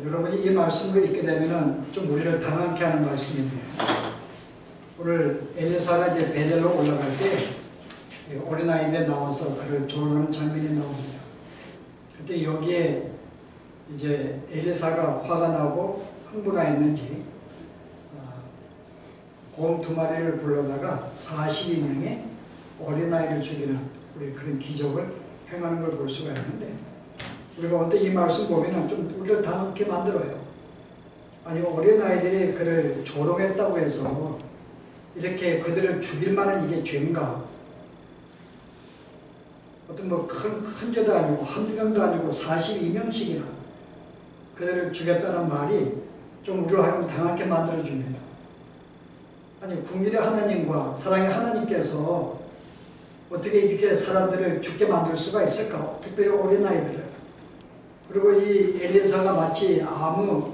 여러분이 이 말씀을 읽게 되면은 좀 우리를 당황케 하는 말씀인데, 오늘 엘리사가 이제 베델로 올라갈 때 어린아이들이 나와서 그를 조롱하는 장면이 나옵니다. 그때 여기에 이제 엘리사가 화가 나고 흥분하였는지 곰 2마리를 불러다가 42명의 어린아이를 죽이는 우리 그런 기적을 행하는 걸 볼 수가 있는데, 우리가 오늘 이 말씀 보면은 좀 우리를 당황케 만들어요. 아니, 어린아이들이 그를 조롱했다고 해서 이렇게 그들을 죽일 만한 이게 죄인가? 어떤 뭐 큰 죄도 아니고 한두 명도 아니고 42명씩이나 그들을 죽였다는 말이 좀 우리로 하여금 당황케 만들어줍니다. 아니, 국민의 하나님과 사랑의 하나님께서 어떻게 이렇게 사람들을 죽게 만들 수가 있을까? 특별히 어린아이들을. 그리고 이 엘리사가 마치 아무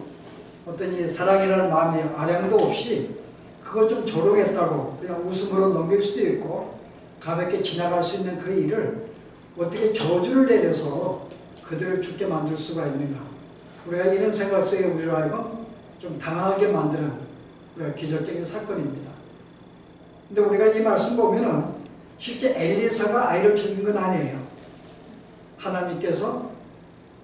어떤 이 사랑이라는 마음이 아량도 없이 그것 좀 조롱했다고 그냥 웃음으로 넘길 수도 있고 가볍게 지나갈 수 있는 그 일을 어떻게 저주를 내려서 그들을 죽게 만들 수가 있는가? 우리가 이런 생각 속에 우리로 하여금 좀 당황하게 만드는 우리가 기적적인 사건입니다. 근데 우리가 이 말씀 보면은 실제 엘리사가 아이를 죽인 건 아니에요. 하나님께서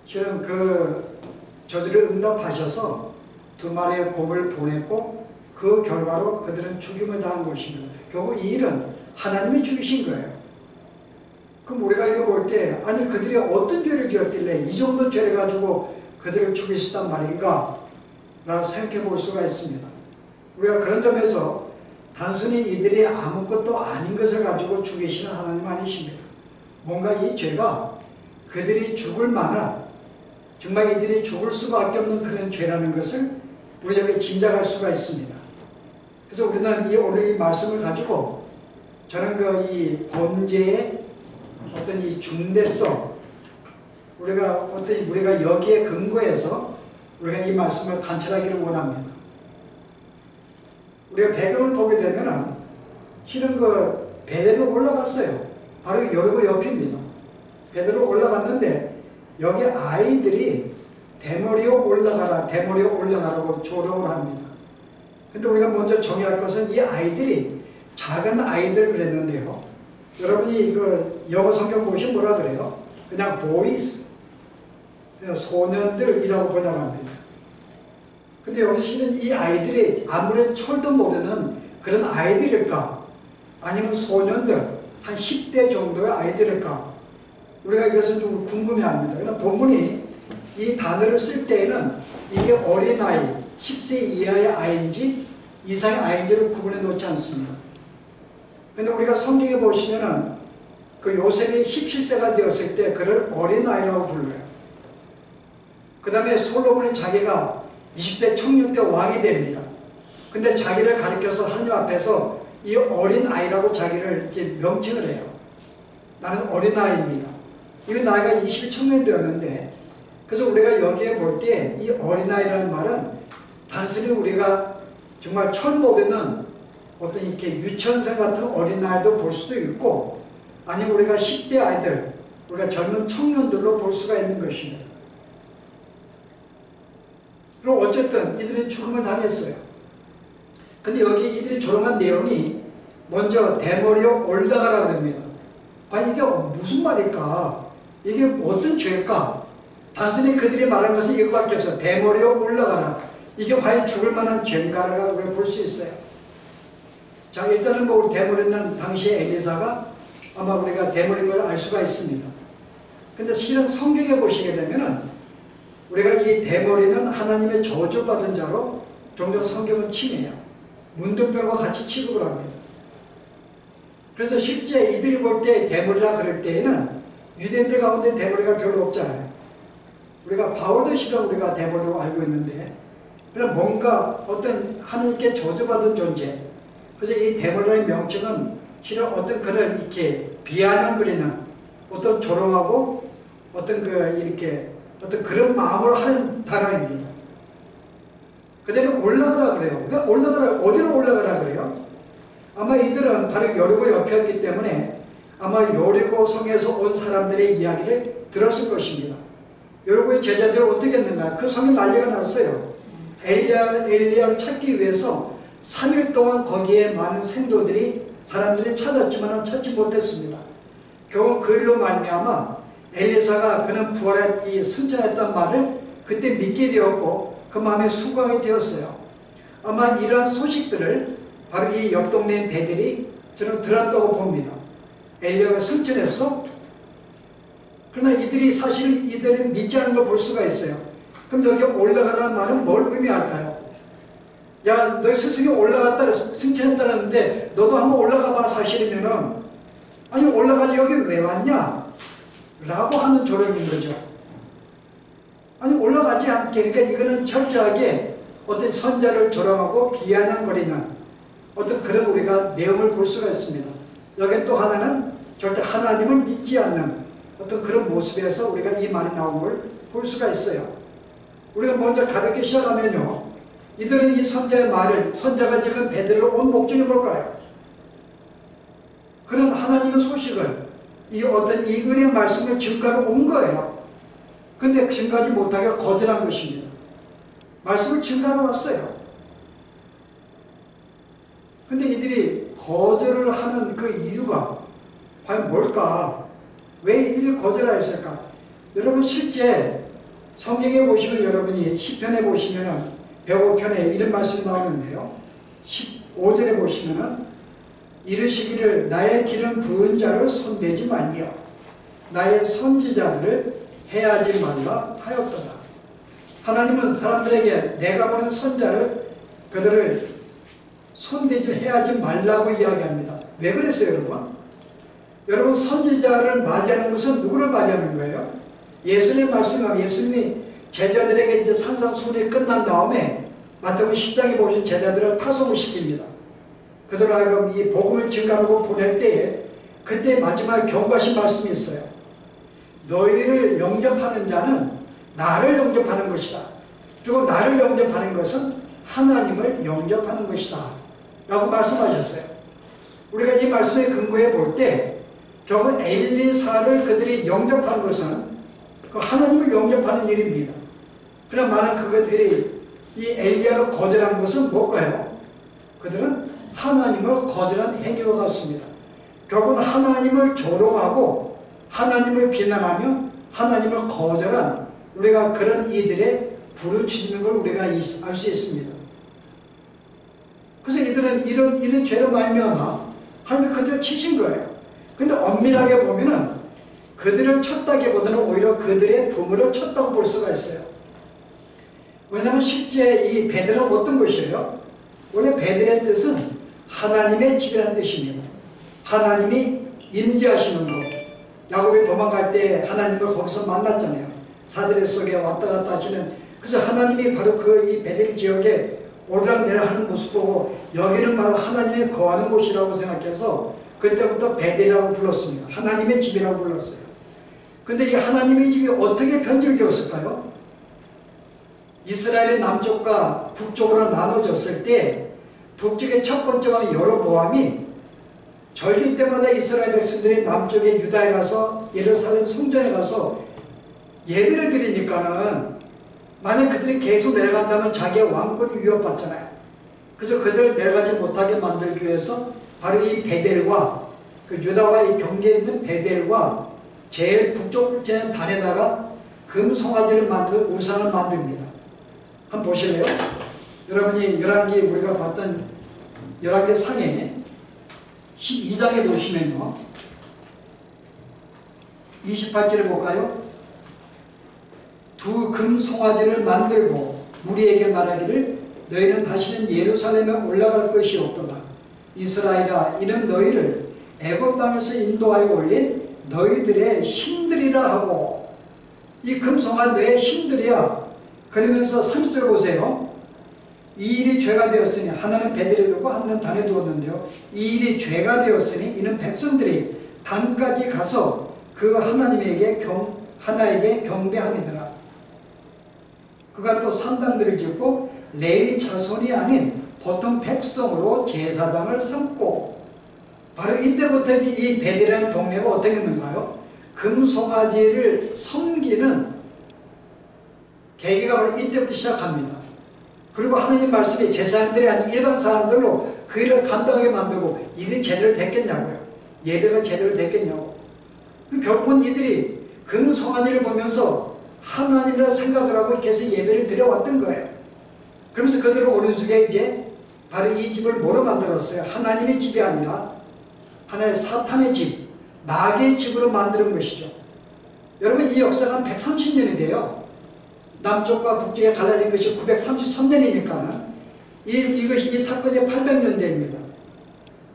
실은 그 저주를 응답하셔서 2마리의 곰을 보냈고 그 결과로 그들은 죽임을 당한 것입니다. 결국 이 일은 하나님이 죽이신 거예요. 그럼 우리가 이거 볼 때 아니 그들이 어떤 죄를 지었길래 이 정도 죄를 가지고 그들을 죽이셨단 말인가? 라고 생각해 볼 수가 있습니다. 우리가 그런 점에서 단순히 이들이 아무것도 아닌 것을 가지고 죽이시는 하나님 아니십니다. 뭔가 이 죄가 그들이 죽을 만한, 정말 이들이 죽을 수밖에 없는 그런 죄라는 것을 우리에게 짐작할 수가 있습니다. 그래서 우리는 오늘 이 말씀을 가지고 저는 이 범죄의 어떤 이 중대성, 우리가 여기에 근거해서 우리가 이 말씀을 관찰하기를 원합니다. 우리가 배경을 보게 되면은 실은 베델로 올라갔어요. 바로 여리고 옆입니다. 베델로 올라갔는데 여기 아이들이 대머리로 올라가라, 대머리로 올라가라고 조롱을 합니다. 근데 우리가 먼저 정의할 것은 이 아이들이 작은 아이들 그랬는데요. 여러분이 영어 성경 보시면 뭐라 그래요? 그냥 boys, 그냥 소년들이라고 번역합니다. 근데 여기 실은 이 아이들이 아무래도 철도 모르는 그런 아이들일까? 아니면 소년들, 한 10대 정도의 아이들일까? 우리가 이것은 좀 궁금해합니다. 그러나 본문이 이 단어를 쓸 때에는 이게 어린아이, 10세 이하의 아이인지 이상의 아이인지를 구분해 놓지 않습니다. 그런데 우리가 성경에 보시면은 요셉이 17세가 되었을 때 그를 어린아이라고 불러요. 그 다음에 솔로몬이 자기가 20대 청년 때 왕이 됩니다. 근데 자기를 가리켜서 하나님 앞에서 이 어린아이라고 자기를 이렇게 명칭을 해요. 나는 어린아이입니다. 이미 나이가 20이 청년 되었는데, 그래서 우리가 여기에 볼 때 이 어린아이라는 말은 단순히 우리가 정말 철 모르는 어떤 이렇게 유치원생 같은 어린아이도 볼 수도 있고, 아니면 우리가 10대 아이들, 우리가 젊은 청년들로 볼 수가 있는 것입니다. 그럼 어쨌든 이들이 죽음을 당했어요. 근데 여기 이들이 조롱한 내용이 먼저 대머리로 올라가라고 합니다. 아니 이게 무슨 말일까? 이게 어떤 죄일까? 단순히 그들이 말한 것은 이거밖에 없어요. 대머리로 올라가라. 이게 과연 죽을 만한 죄인가를 우리가 볼 수 있어요. 자, 일단은 우리 대머리는 당시에 엘리사가 아마 우리가 대머리인 걸 알 수가 있습니다. 근데 실은 성경에 보시게 되면은 우리가 이 대머리는 하나님의 저주받은 자로 종종 성경은 칭해요. 문둥병과 같이 취급을 합니다. 그래서 실제 이들이 볼 때 대머리라 그럴 때에는 유대인들 가운데 대머리가 별로 없잖아요. 우리가 바울도 실은 우리가 대머리로 알고 있는데, 그럼 뭔가 어떤 하나님께 저주받은 존재, 그래서 이 대머리라는 명칭은 실은 어떤 그를 이렇게 비아냥거리는 어떤 조롱하고 어떤 이렇게 어떤 그런 마음으로 하는 단어입니다. 그대로 올라가라 그래요. 왜 올라가라, 어디로 올라가라 그래요? 아마 이들은 바로 여리고 옆이었기 때문에 아마 여리고 성에서 온 사람들의 이야기를 들었을 것입니다. 여러분의 제자들이 어떻게 했는가? 그 성에 난리가 났어요. 엘리야를 찾기 위해서 3일 동안 거기에 많은 사람들이 찾았지만 찾지 못했습니다. 결국 그 일로 말미암아 엘리사가 그는 승천했단 말을 그때 믿게 되었고 그 마음에 수긍하게 되었어요. 아마 이러한 소식들을 바로 이 옆 동네인 배들이 저는 들었다고 봅니다. 엘리야가 승천했어? 그러나 이들이 믿지 않는 걸 볼 수가 있어요. 그럼 여기 올라가라는 말은 뭘 의미할까요? 야, 너 스승이 올라갔다, 승천했다는데 너도 한번 올라가 봐 사실이면은, 아니 올라가지 여기 왜 왔냐? 라고 하는 조롱인 거죠. 아니 올라가지 않게. 그러니까 이거는 철저하게 어떤 선자를 조롱하고 비아냥거리는 어떤 그런 우리가 내용을 볼 수가 있습니다. 여기 또 하나는 절대 하나님을 믿지 않는 어떤 그런 모습에서 우리가 이 말이 나온 걸 볼 수가 있어요. 우리가 먼저 가볍게 시작하면요, 이들은 이 선자의 말을, 선자가 지금 베들레헴 온 목적이 뭘까요? 그런 하나님의 소식을, 이 은혜의 말씀을 증가로 온 거예요. 근데 증가하지 못하게 거절한 것입니다. 말씀을 증가로 왔어요. 근데 이들이 거절을 하는 그 이유가 과연 뭘까? 왜 이들이 거절하였을까? 여러분 실제 성경에 보시면, 여러분이 시편에 보시면은 105편에 이런 말씀이 나오는데요, 15절에 보시면은 이르시기를 나의 기름 부은 자를 손대지 말며 나의 선지자들을 해하지 말라 하였도다. 하나님은 사람들에게 내가 보낸 선자를, 그들을 손대지 해하지 말라고 이야기합니다. 왜 그랬어요, 여러분? 여러분, 선지자를 맞이하는 것은 누구를 맞이하는 거예요? 예수님 말씀하면, 예수님이 제자들에게 이제 산상수훈이 끝난 다음에 마태복음 10장에 보신 제자들을 파송을 시킵니다. 그들로 하여금 이 복음을 증가하고 보낼 때에 그때 마지막 경고하신 말씀이 있어요. 너희를 영접하는 자는 나를 영접하는 것이다. 그리고 나를 영접하는 것은 하나님을 영접하는 것이다 라고 말씀하셨어요. 우리가 이 말씀에 근거해 볼 때 결국 엘리사를 그들이 영접한 것은 그 하나님을 영접하는 일입니다. 그러나 많은 그것들이 이 엘리야를 거절한 것은 뭘까요? 그들은 하나님을 거절한 행위와 같습니다. 결국은 하나님을 조롱하고 하나님을 비난하며 하나님을 거절한 우리가 그런 이들의 부르짖는 걸 우리가 알 수 있습니다. 그래서 이들은 이런 죄로 말미암아 하나님이 그들을 치신 거예요. 근데 엄밀하게 보면은 그들을 쳤다기보다는 오히려 그들의 부모를 쳤다고 볼 수가 있어요. 왜냐하면 실제 이 베들은 어떤 곳이에요? 원래 베들의 뜻은 하나님의 집이라는 뜻입니다. 하나님이 임재하시는 곳. 야곱이 도망갈 때 하나님을 거기서 만났잖아요. 사드레 속에 왔다 갔다 하시는. 그래서 하나님이 바로 이 베들 지역에 오르락내리락 하는 모습 보고 여기는 바로 하나님이 거하는 곳이라고 생각해서 그때부터 베델이라고 불렀습니다. 하나님의 집이라고 불렀어요. 근데 이 하나님의 집이 어떻게 변질되었을까요? 이스라엘의 남쪽과 북쪽으로 나눠졌을 때 북쪽의 첫 번째가 여로보암이 절기 때마다 이스라엘 백성들이 남쪽에 유다에 가서 예루살렘 성전에 가서 예배를 드리니까는 만약 그들이 계속 내려간다면 자기의 왕권이 위협받잖아요. 그래서 그들을 내려가지 못하게 만들기 위해서 바로 이 베델과 그 유다와의 경계에 있는 베델과 제일 북쪽 지는 단에다가 금송아지를 만들어 우상을 만듭니다. 한번 보실래요? 여러분이 열왕기 우리가 봤던 열왕기 상에 12장에 보시면요, 28절에 볼까요? 두 금송아지를 만들고 무리에게 말하기를 너희는 다시는 예루살렘에 올라갈 것이 없도다. 이스라엘아, 이는 너희를 애굽 땅에서 인도하여 올린 너희들의 신들이라 하고, 이 금송아지 너의 신들이야. 그러면서 30절 보세요. 이 일이 죄가 되었으니, 하나는 베델에 두고 하나는 단에 두었는데요, 이 일이 죄가 되었으니 이는 백성들이 단까지 가서 그 하나님에게 하나에게 경배함이더라. 그가 또 산당들을 짓고 레위 자손이 아닌 보통 백성으로 제사장을 삼고, 바로 이때부터 이 베델이라는 동네가 어떻게 했는가요? 금송아지를 섬기는 바로 이때부터 시작합니다. 그리고 하느님 말씀이 제사장들이 아닌 일반 사람들로 그 일을 감당하게 만들고 일이 제대로 됐겠냐고요. 예배가 제대로 됐겠냐고. 결국은 이들이 금성한 일을 보면서 하나님이라 생각을 하고 계속 예배를 드려왔던 거예요. 그러면서 그들은 오른쪽에 이제 바로 이 집을 뭐로 만들었어요? 하나님의 집이 아니라 하나의 사탄의 집, 마귀의 집으로 만드는 것이죠. 여러분, 이 역사가 한 130년이 돼요. 남쪽과 북쪽에 갈라진 것이 933년이니까 이 사건이 800년대입니다.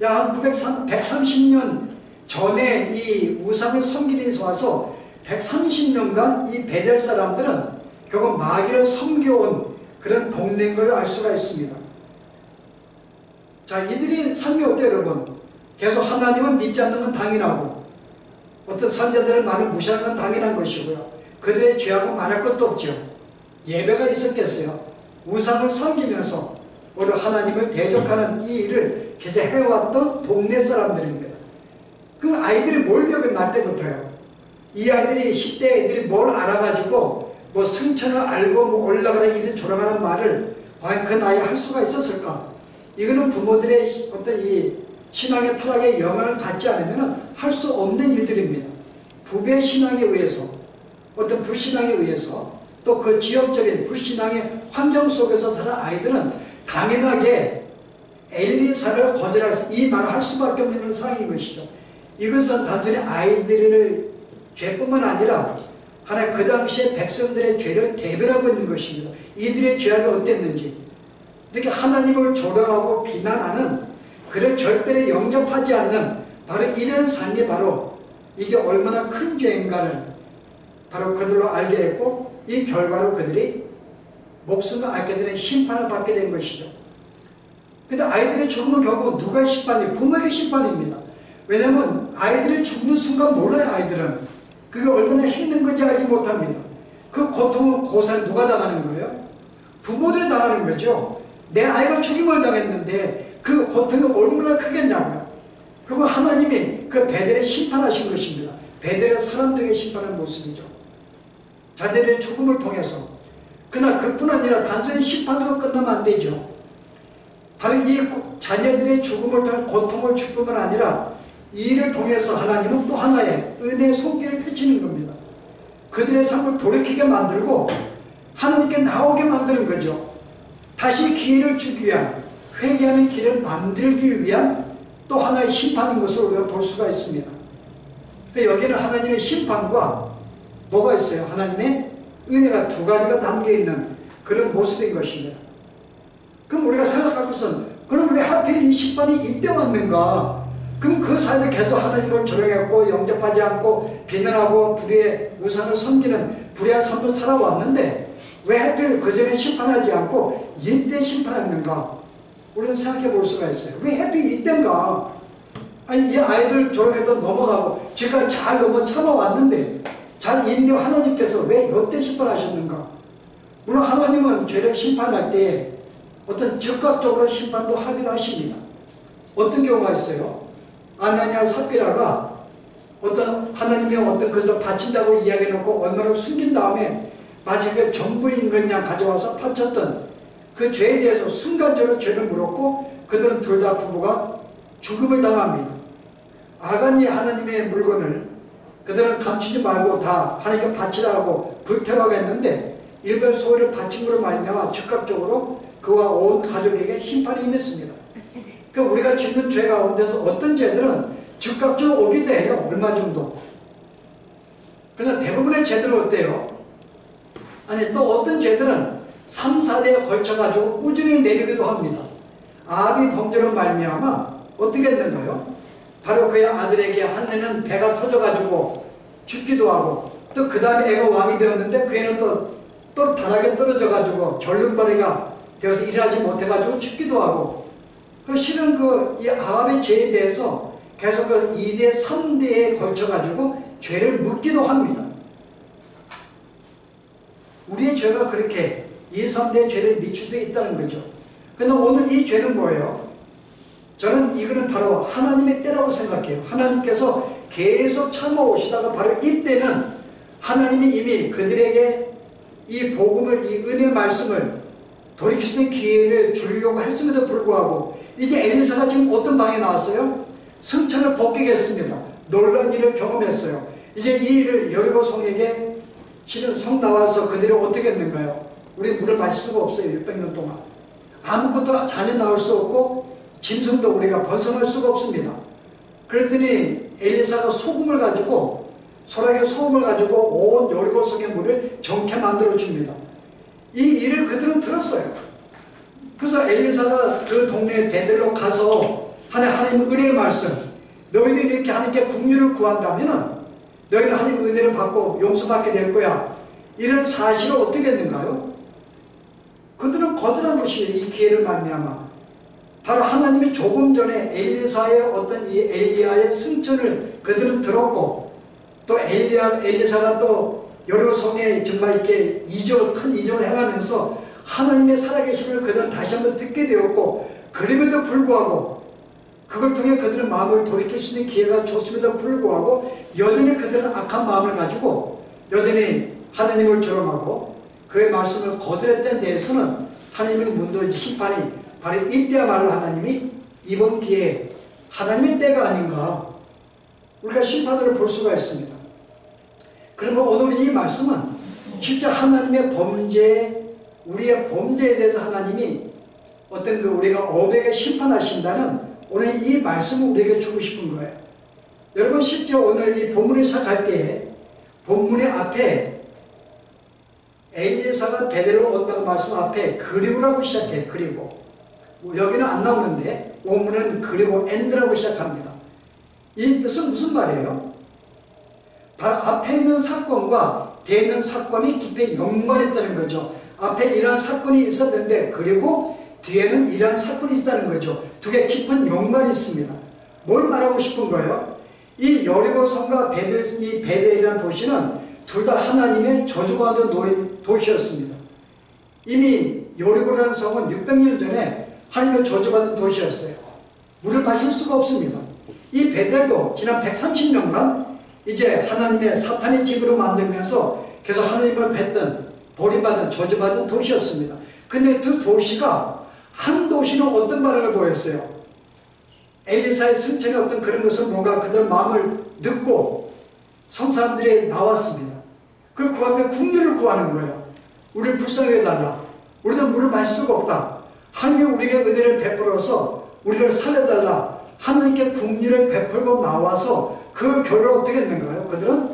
약 한 130년 전에 이 우상을 섬기는 데서 와서 130년간 이 베델 사람들은 결국 마귀를 섬겨온 그런 동네인 걸 알 수가 있습니다. 자, 이들이 삶이 어때요, 여러분? 계속 하나님은 믿지 않는 건 당연하고 어떤 선자들의 말을 무시하는 건 당연한 것이고요. 그들의 죄하고 말할 것도 없죠. 예배가 있었겠어요. 우상을 섬기면서 오늘 하나님을 대적하는 이 일을 계속 해왔던 동네 사람들입니다. 그럼 아이들이 뭘 배우게 때부터요? 이 아이들이 10대 애들이 뭘 알아가지고 뭐 승천을 알고 뭐 올라가라 이런 조롱하는 말을 과연 그 나이에 할 수가 있었을까? 이거는 부모들의 어떤 이 신앙의 타락의 영향을 받지 않으면 할 수 없는 일들입니다. 부부의 신앙에 의해서, 어떤 불신앙에 의해서, 또 그 지역적인 불신앙의 환경 속에서 사는 아이들은 당연하게 엘리사를 거절해서 이 말을 할 수밖에 없는 상황인 것이죠. 이것은 단순히 아이들의 죄뿐만 아니라 하나님 그 당시에 백성들의 죄를 대변하고 있는 것입니다. 이들의 죄악이 어땠는지, 이렇게 하나님을 조롱하고 비난하는, 그를 절대로 영접하지 않는 바로 이런 삶이 바로 이게 얼마나 큰 죄인가를 바로 그들로 알게 했고, 이 결과로 그들이 목숨을 잃게 되는 심판을 받게 된 것이죠. 근데 아이들의 죽음은 결국 누가의 심판이? 부모의 심판입니다. 왜냐하면 아이들이 죽는 순간 몰라요. 아이들은 그게 얼마나 힘든 건지 알지 못합니다. 그 고통은 고사를 누가 당하는 거예요? 부모들이 당하는 거죠. 내 아이가 죽임을 당했는데 그 고통이 얼마나 크겠냐고요. 그리고 하나님이 그 베델에 심판하신 것입니다. 베델의 사람들에게 심판한 모습이죠. 자녀들의 죽음을 통해서. 그러나 그뿐 아니라 단순히 심판으로 끝나면 안 되죠. 바로 이 자녀들의 죽음을 통한 고통을 줄 뿐만 아니라 이 일을 통해서 하나님은 또 하나의 은혜의 손길을 펼치는 겁니다. 그들의 삶을 돌이키게 만들고 하나님께 나오게 만드는 거죠. 다시 기회를 주기 위한, 회개하는 길을 만들기 위한 또 하나의 심판인 것을 우리가 볼 수가 있습니다. 여기는 하나님의 심판과 뭐가 있어요? 하나님의 은혜가 두 가지가 담겨있는 그런 모습인 것입니다. 그럼 우리가 생각할 것은, 그럼 왜 하필 이 심판이 이때 왔는가? 그럼 그 사이에 계속 하나님을 조롱했고 영접하지 않고 비난하고 불의의 우상을 섬기는 불의한 삶을 살아왔는데 왜 하필 그 전에 심판하지 않고 이때 심판했는가? 우리는 생각해 볼 수가 있어요. 왜 하필 이때인가? 아니, 이 아이들 조롱해도 넘어가고 지금까지 잘 참아왔는데 잘 인내 하나님께서 왜 이때 심판하셨는가? 물론 하나님은 죄를 심판할 때 어떤 즉각적으로 심판도 하기도 하십니다. 어떤 경우가 있어요? 아나니아 삽비라가 어떤 하나님의 어떤 것을 바친다고 이야기해놓고 얼마나 숨긴 다음에 마치 그 전부인 것냥 가져와서 바쳤던 그 죄에 대해서 순간적으로 죄를 물었고 그들은 둘 다 부부가 죽음을 당합니다. 아간이 하나님의 물건을 그들은 감추지 말고 다 하나님께 바치라고 불태우라고 했는데 일본 소리를 바침으로 말미암아 즉각적으로 그와 온 가족에게 심판이 임했습니다. 그 우리가 짓는 죄 가운데서 어떤 죄들은 즉각적으로 오기도 해요. 얼마 정도. 그러나 대부분의 죄들은 어때요? 아니, 또 어떤 죄들은 3, 4대에 걸쳐가지고 꾸준히 내리기도 합니다. 아합이 범죄로 말미암아 어떻게 했는가요? 바로 그의 아들에게 한 애는 배가 터져가지고 죽기도 하고, 또 그 다음에 애가 왕이 되었는데 그 애는 또 바닥에 떨어져가지고 절름발이가 되어서 일하지 못해가지고 죽기도 하고, 그 실은 이 아합의 죄에 대해서 계속 그 2대, 3대에 걸쳐가지고 죄를 묻기도 합니다. 우리의 죄가 그렇게 2, 3대의 죄를 미칠 수 있다는 거죠. 그런데 오늘 이 죄는 뭐예요? 저는 이거는 바로 하나님의 때라고 생각해요. 하나님께서 계속 참아오시다가 바로 이때는 하나님이 이미 그들에게 이 복음을, 이 은혜 말씀을 돌이킬 수 있는 기회를 주려고 했음에도 불구하고 이제 엘리사가 지금 어떤 방에 나왔어요? 승천을 벗기겠습니다. 놀라운 일을 경험했어요. 이제 이 일을 여리고 성에게 실은 성 나와서 그들이 어떻게 했는가요? 우리 물을 마실 수가 없어요. 600년 동안. 아무것도 잔이 나올 수 없고 짐승도 우리가 번성할 수가 없습니다. 그랬더니 엘리사가 소금을 가지고, 소라게 소금을 가지고 온 여리고 성의 물을 정케 만들어 줍니다. 이 일을 그들은 들었어요. 그래서 엘리사가 그 동네 베들로 가서 하나님 은혜의 말씀, 너희들이 이렇게 하나님께 긍휼을 구한다면 너희는 하나님 은혜를 받고 용서받게 될 거야, 이런 사실을 어떻게 했는가요? 그들은 거절한 것이 이 기회를 말미암아 바로 하나님이 조금 전에 엘리사의 어떤 이 엘리야의 승천을 그들은 들었고, 또 엘리사가 또 여러 성에 정말 이렇게 큰 이적을 행하면서 하나님의 살아계심을 그들은 다시 한번 듣게 되었고, 그럼에도 불구하고 그걸 통해 그들은 마음을 돌이킬 수 있는 기회가 줬음에도 불구하고 여전히 그들은 악한 마음을 가지고 여전히 하나님을 조롱하고 그의 말씀을 거절했던 데에서는 하나님의 문도 심판이 바로 이때야말로 하나님이 이번 기회에 하나님의 때가 아닌가, 우리가 심판을 볼 수가 있습니다. 그러면 오늘 이 말씀은 실제 하나님의 범죄, 우리의 범죄에 대해서 하나님이 어떤 우리가 어백에 심판하신다는 오늘 이 말씀을 우리에게 주고 싶은 거예요. 여러분, 실제 오늘 이 본문을 시작할 때 본문의 앞에 엘리사가 베델로 온다고 말씀 앞에 그리고라고 시작해요. 그리고 여기는 안 나오는데 원문은 그리고 엔드라고 시작합니다. 이 뜻은 무슨 말이에요? 바로 앞에 있는 사건과 뒤에 있는 사건이 깊이 연관했다는 거죠. 앞에 이러한 사건이 있었는데 그리고 뒤에는 이러한 사건이 있었다는 거죠. 두 개 깊은 연관이 있습니다. 뭘 말하고 싶은 거예요? 이 여리고 성과 베델이라는 도시는 둘 다 하나님의 저주가 된 도시였습니다. 이미 여리고라는 성은 600년 전에 하나님의 저주받은 도시였어요. 물을 마실 수가 없습니다. 이 베델도 지난 130년간 이제 하나님의 사탄의 집으로 만들면서 계속 하나님을 뱉던, 버림받은, 저주받은 도시였습니다. 근데 그 도시가, 한 도시는 어떤 반응을 보였어요? 엘리사의 승천의 어떤 그런 것을 뭔가 그들 마음을 듣고 성 사람들이 나왔습니다. 그리고 그 앞에 긍휼을 구하는 거예요. 우리를 불쌍히 해달라. 우리는 물을 마실 수가 없다. 하나님이 우리에게 은혜를 베풀어서 우리를 살려달라. 하나님께 긍휼을 베풀고 나와서 그 결과를 어떻게 했는가요? 그들은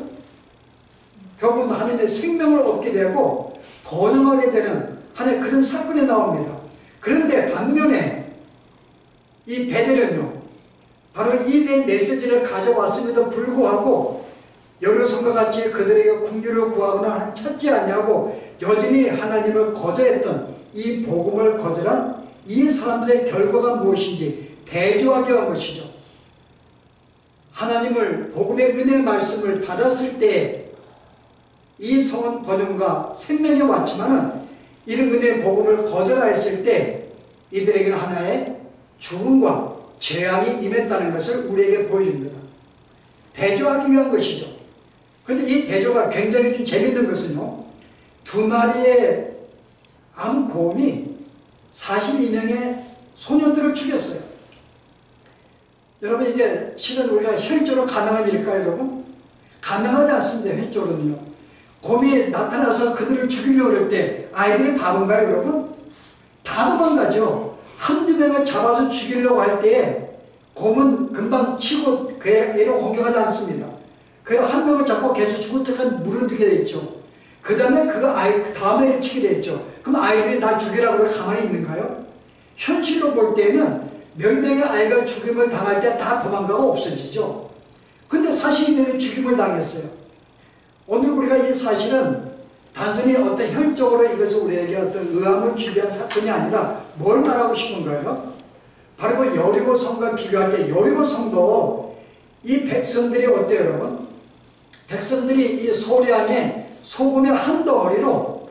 결국은 하나님의 생명을 얻게 되고 번영하게 되는 하나의 그런 사건이 나옵니다. 그런데 반면에 이 베델은요, 바로 이 메시지를 가져왔음에도 불구하고 여러 성과 같이 그들에게 긍휼을 구하거나 찾지 않냐고 여전히 하나님을 거절했던 이 복음을 거절한 이 사람들의 결과가 무엇인지 대조하게 한 것이죠. 하나님을, 복음의 은혜 말씀을 받았을 때 이 성은 번영과 생명이 왔지만은 이런 은혜 복음을 거절하였을 때 이들에게는 하나의 죽음과 재앙이 임했다는 것을 우리에게 보여줍니다. 대조하기 위한 것이죠. 그런데 이 대조가 굉장히 좀 재밌는 것은요, 두 마리의 암곰이 42명의 소년들을 죽였어요. 여러분, 이게 실은 우리가 혈조로 가능한 일일까요, 여러분? 가능하지 않습니다, 혈조로는요. 곰이 나타나서 그들을 죽이려고 할 때 아이들이 바본가요, 여러분? 다 도망가죠. 한두 명을 잡아서 죽이려고 할 때에 곰은 금방 치고 걔를 공격하지 않습니다. 그래서 한 명을 잡고 계속 죽을 때까지 물어들게 돼 있죠. 그 다음에 그 다음에 치게 돼 있죠. 그럼 아이들이 나 죽이라고 가만히 있는가요? 현실로 볼 때는 몇 명의 아이가 죽임을 당할 때 다 도망가고 없어지죠. 근데 42명이 죽임을 당했어요. 오늘 우리가 이 사실은 단순히 어떤 혈적으로 이것을 우리에게 어떤 의함을 주기 위한 사건이 아니라 뭘 말하고 싶은 거예요? 바로 그 여리고 성과 비교할 때 여리고 성도 이 백성들이 어때요, 여러분? 백성들이 이 소량의 소금의 한 덩어리로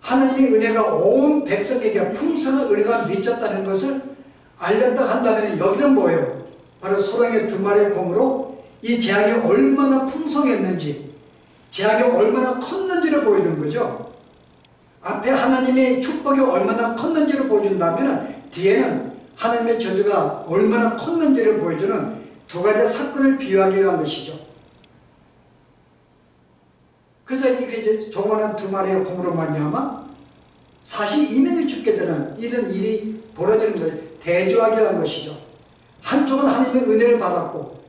하나님의 은혜가 온 백성에게 풍성한 은혜가 미쳤다는 것을 알렸다 한다면 여기는 뭐예요? 바로 소량의 두 마리의 곰으로 이 재앙이 얼마나 풍성했는지, 재앙이 얼마나 컸는지를 보이는 거죠. 앞에 하나님의 축복이 얼마나 컸는지를 보여준다면 뒤에는 하나님의 저주가 얼마나 컸는지를 보여주는 두 가지 사건을 비유하기 위한 것이죠. 그래서 이게 조그마한 두 마리의 곰으로 말미암아 42명이 죽게 되는 이런 일이 벌어지는 것을 대조하기 위한 것이죠. 한쪽은 하나님의 은혜를 받았고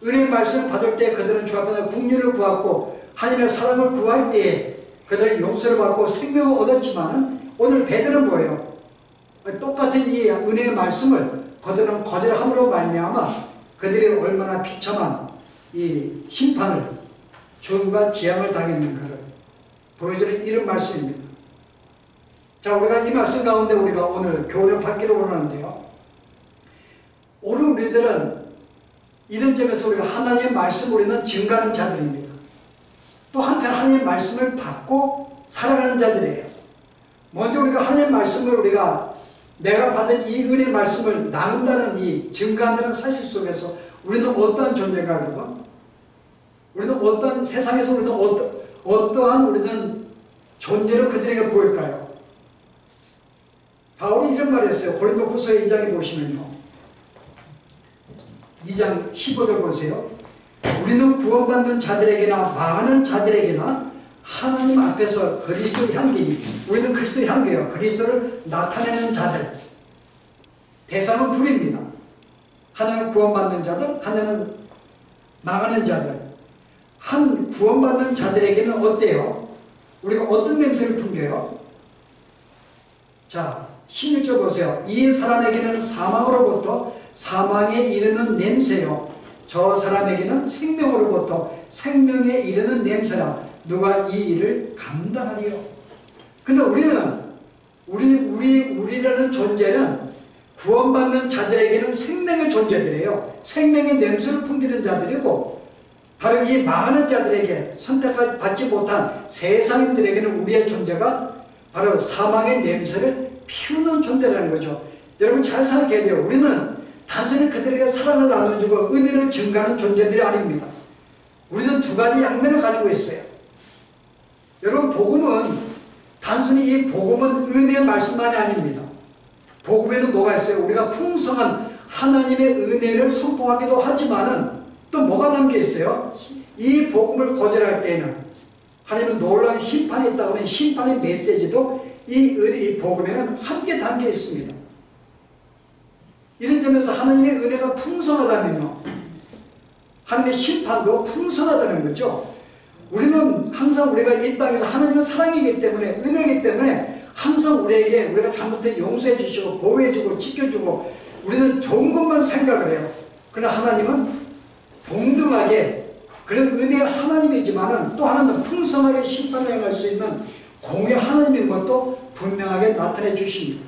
은혜의 말씀을 받을 때 그들은 주 앞에서 국류를 구했고 하나님의 사랑을 구할 때에 그들은 용서를 받고 생명을 얻었지만 오늘 베드로는 뭐예요? 똑같은 이 은혜의 말씀을 그들은 거절함으로 말미암아 그들이 얼마나 비참한 이 심판을 죽음과 재앙을 당했는가를 보여주는 이런 말씀입니다. 자, 우리가 이 말씀 가운데 우리가 오늘 교훈을 받기를 원하는데요. 오늘 우리들은 이런 점에서 우리가 하나님의 말씀 우리는 증가하는 자들입니다. 또 한편 하나님의 말씀을 받고 살아가는 자들이에요. 먼저 우리가 하나님의 말씀을 우리가 내가 받은 이 은혜의 말씀을 나눈다는 이 증가한다는 사실 속에서 우리는 어떠한 존재인가 여러분? 우리는 어떤 세상에서 우리는 어떠한 우리는 존재로 그들에게 보일까요? 바울이 이런 말을 했어요. 고린도후서 2장에 보시면요. 2장 15절 보세요. 우리는 구원받는 자들에게나 망하는 자들에게나 하나님 앞에서 그리스도의 향기니 우리는 그리스도의 향기예요. 그리스도를 나타내는 자들. 대상은 둘입니다. 하나는 구원받는 자들, 하나는 망하는 자들. 한 구원받는 자들에게는 어때요? 우리가 어떤 냄새를 풍겨요? 자, 16절 보세요. 이 사람에게는 사망으로부터 사망에 이르는 냄새요 저 사람에게는 생명으로부터 생명에 이르는 냄새라 누가 이 일을 감당하리요? 근데 우리라는 존재는 구원받는 자들에게는 생명의 존재들이에요. 생명의 냄새를 풍기는 자들이고 바로 이 망하는 자들에게 선택받지 못한 세상인들에게는 우리의 존재가 바로 사망의 냄새를 피우는 존재라는 거죠. 여러분 잘 생각해야 돼요. 우리는 단순히 그들에게 사랑을 나눠주고 은혜를 증가하는 존재들이 아닙니다. 우리는 두 가지 양면을 가지고 있어요. 여러분 복음은 단순히 이 복음은 은혜의 말씀만이 아닙니다. 복음에는 뭐가 있어요? 우리가 풍성한 하나님의 은혜를 선포하기도 하지만은 또 뭐가 담겨 있어요? 이 복음을 거절할 때에는 하나님은 놀라운 심판이 있다고 하는 심판의 메시지도 이 복음에는 함께 담겨 있습니다. 이런 점에서 하나님의 은혜가 풍성하다면요, 하나님의 심판도 풍성하다는 거죠. 우리는 항상 우리가 이 땅에서 하나님의 사랑이기 때문에, 은혜이기 때문에 항상 우리가 잘못해 용서해 주시고 보호해 주고 지켜주고 우리는 좋은 것만 생각을 해요. 그러나 하나님은 동등하게 그런 은혜의 하나님이지만은 또 하나는 풍성하게 심판을 행할 수 있는 공의 하나님인 것도 분명하게 나타내 주십니다.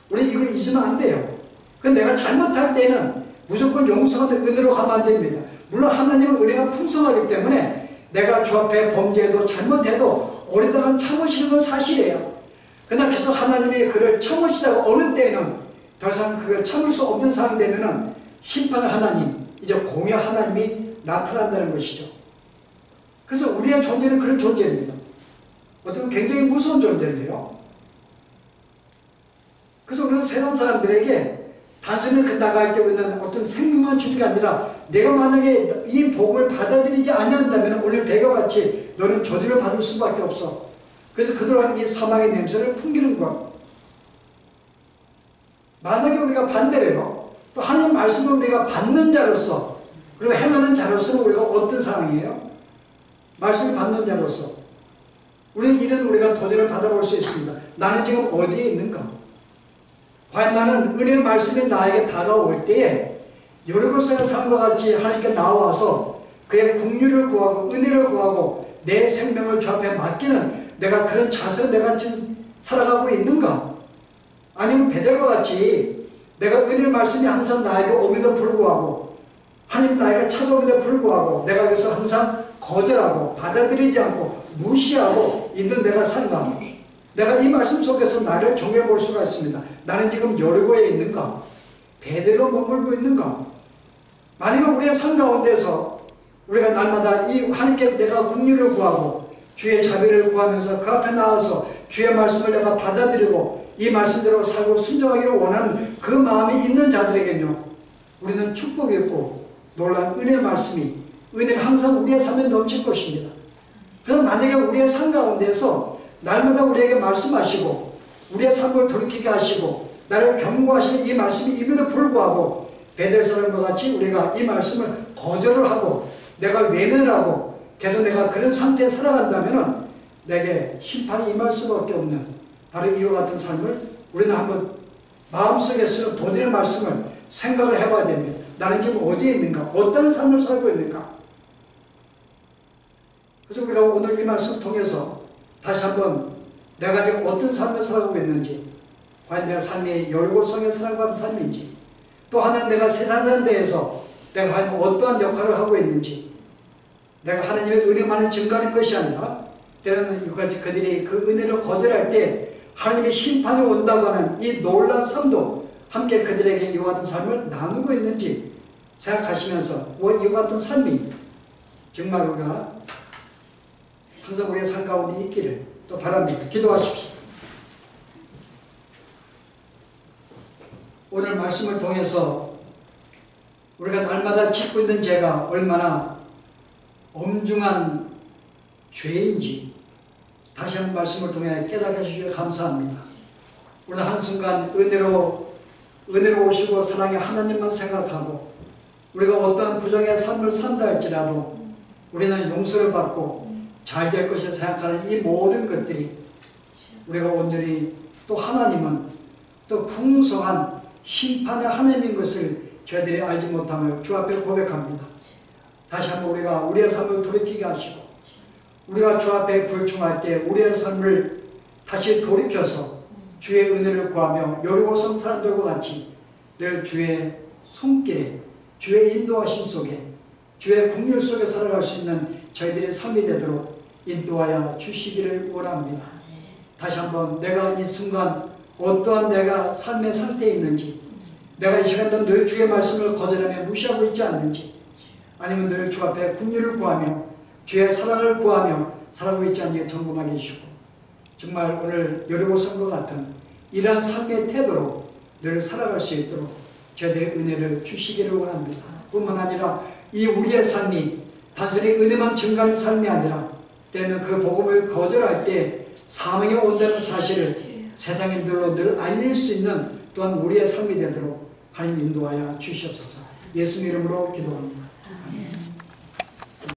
우리 이걸 잊으면 안 돼요. 내가 잘못할 때는 무조건 용서하는 은혜로 가면 안 됩니다. 물론 하나님은 은혜가 풍성하기 때문에 내가 주 앞에 범죄해도 잘못해도 오랫동안 참으시는 건 사실이에요. 그러나 계속 하나님이 그를 참으시다가 어느 때에는 더 이상 그걸 참을 수 없는 상황이 되면은 심판의 하나님, 이제 공의 하나님이 나타난다는 것이죠. 그래서 우리의 존재는 그런 존재입니다. 어떤 굉장히 무서운 존재인데요. 그래서 우리는 세상 사람들에게 단순히 나갈 때 우리는 어떤 생명만 주는 게 아니라 내가 만약에 이 복음을 받아들이지 않는다면 오늘 배경같이 너는 저주를 받을 수밖에 없어. 그래서 그들은 이 사망의 냄새를 풍기는 것. 만약에 우리가 반대로요, 또 하나님 말씀을 우리가 받는 자로서 그리고 행하는 자로서는 우리가 어떤 상황이에요? 말씀을 받는 자로서 우리는 이런 우리가 도전을 받아볼 수 있습니다. 나는 지금 어디에 있는가? 과연 나는 은혜의 말씀이 나에게 다가올 때에 여리고성의 삶과 같이 하나님께 나와서 그의 긍휼을 구하고 은혜를 구하고 내 생명을 주 앞에 맡기는 내가 그런 자세로 내가 지금 살아가고 있는가? 아니면 베드로와 같이 내가 은혜의 말씀이 항상 나에게 오면도 불구하고 하나님 나에게 찾아오면도 불구하고 내가 그래서 항상 거절하고 받아들이지 않고 무시하고 있는 내가 산가? 내가 이 말씀 속에서 나를 정해 볼 수가 있습니다. 나는 지금 여리고에 있는가? 베드로로 머물고 있는가? 만약에 우리의 삶 가운데서 우리가 날마다 이 하나님께 내가 긍휼을 구하고 주의 자비를 구하면서 그 앞에 나와서 주의 말씀을 내가 받아들이고 이 말씀대로 살고 순종하기를 원하는 그 마음이 있는 자들에게는요, 우리는 축복이 있고 놀라운 은혜의 말씀이, 은혜가 항상 우리의 삶에 넘칠 것입니다. 그래서 만약에 우리의 삶 가운데에서 날마다 우리에게 말씀하시고 우리의 삶을 돌이키게 하시고 나를 경고하시는 이 말씀이 임에도 불구하고 베델 사람과 같이 우리가 이 말씀을 거절을 하고 내가 외면을 하고 계속 내가 그런 상태에 살아간다면 내게 심판이 임할 수밖에 없는 바로 이와 같은 삶을 우리는 한번 마음속에 쓰는 도전의 말씀을 생각을 해봐야 됩니다. 나는 지금 어디에 있는가? 어떤 삶을 살고 있는가? 그래서 우리가 오늘 이 말씀을 통해서 다시 한번 내가 지금 어떤 삶을 살아가고 있는지, 과연 내가 삶이 열고성의 사랑과 같은 삶인지, 또 하나는 내가 세상에 대해서 내가 과연 어떠한 역할을 하고 있는지, 내가 하나님의 은혜만을 증거하는 것이 아니라 때로는 그들이 그 은혜를 거절할 때 하나님의 심판이 온다고 하는 이 놀라운 삶도 함께 그들에게 이와 같은 삶을 나누고 있는지 생각하시면서 이와 같은 삶이 정말 우리가 항상 우리의 삶 가운데 있기를 또 바랍니다. 기도하십시오. 오늘 말씀을 통해서 우리가 날마다 짓고 있는 죄가 얼마나 엄중한 죄인지 다시 한번 말씀을 통해 깨닫게 해주셔서 감사합니다. 우리는 한순간 은혜로 오시고 사랑의 하나님만 생각하고 우리가 어떠한 부정의 삶을 산다 할지라도 우리는 용서를 받고 잘 될 것을 생각하는 이 모든 것들이 우리가 온전히 또 하나님은 또 풍성한 심판의 하나님인 것을 저희들이 알지 못함을 주 앞에 고백합니다. 다시 한번 우리가 우리의 삶을 돌이키게 하시고 우리가 주 앞에 불충할 때 우리의 삶을 다시 돌이켜서 주의 은혜를 구하며 여리고성 사람들과 같이 늘 주의 손길에 주의 인도하심 속에 주의 긍휼 속에 살아갈 수 있는 저희들의 삶이 되도록 인도하여 주시기를 원합니다. 다시 한번 내가 이 순간 어떠한 내가 삶의 상태에 있는지, 내가 이 시간도 늘 주의 말씀을 거절하며 무시하고 있지 않는지, 아니면 늘 주 앞에 긍휼을 구하며 주의 사랑을 구하며 살아가고 있지 않는지 점검하게 해주시고 정말 오늘 여리고성과 같은 이러한 삶의 태도로 늘 살아갈 수 있도록 저희들의 은혜를 주시기를 원합니다. 뿐만 아니라 이 우리의 삶이 단순히 은혜만 증가하는 삶이 아니라 때로는 그 복음을 거절할 때 사망이 온다는 사실을 세상인들로 늘 알릴 수 있는 또한 우리의 삶이 되도록 하나님 인도하여 주시옵소서. 예수님 이름으로 기도합니다. 아멘.